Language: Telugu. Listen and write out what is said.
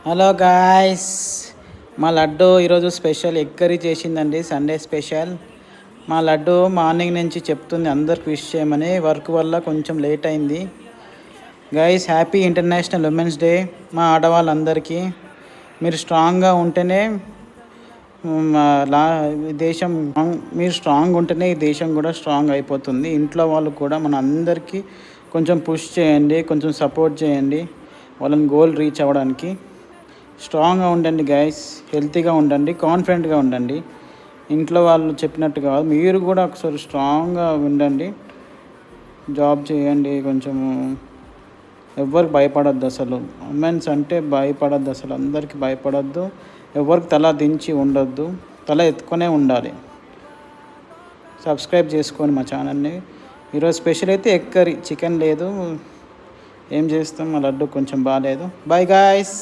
హలో గాయ్స్, మా లడ్డు ఈరోజు స్పెషల్ ఎగ్ కర్రీ చేసిందండి. Sunday special. మా లడ్డు మార్నింగ్ నుంచి చెప్తుంది అందరికి విష్ చేయమని. వర్క్ వల్ల కొంచెం లేట్ అయింది. Guys, happy international women's day మా ఆడవాళ్ళందరికీ. మీరు స్ట్రాంగ్గా ఉంటేనే దేశం, మీరు స్ట్రాంగ్ ఉంటేనే ఈ దేశం కూడా స్ట్రాంగ్ అయిపోతుంది. ఇంట్లో వాళ్ళు కూడా మన అందరికీ కొంచెం పుష్ చేయండి, కొంచెం సపోర్ట్ చేయండి వాళ్ళని గోల్ రీచ్ అవ్వడానికి. స్ట్రాంగ్గా ఉండండి గైస్, హెల్తీగా ఉండండి, కాన్ఫిడెంట్గా ఉండండి. ఇంట్లో వాళ్ళు చెప్పినట్టు కాదు, మీరు కూడా ఒకసారి స్ట్రాంగ్గా ఉండండి. జాబ్ చేయండి కొంచెము. ఎవరికి భయపడద్దు అసలు. ఉమెన్స్ అంటే భయపడద్దు అసలు, అందరికీ భయపడద్దు. ఎవరికి తల దించి ఉండొద్దు, తల ఎత్తుకొనే ఉండాలి. సబ్స్క్రైబ్ చేసుకోండి మా ఛానల్ని. ఈరోజు స్పెషల్ అయితే ఎగ్ కర్రీ, చికెన్ లేదు. ఏం చేస్తాం, మా లడ్డు కొంచెం బాగాలేదు. Bye guys.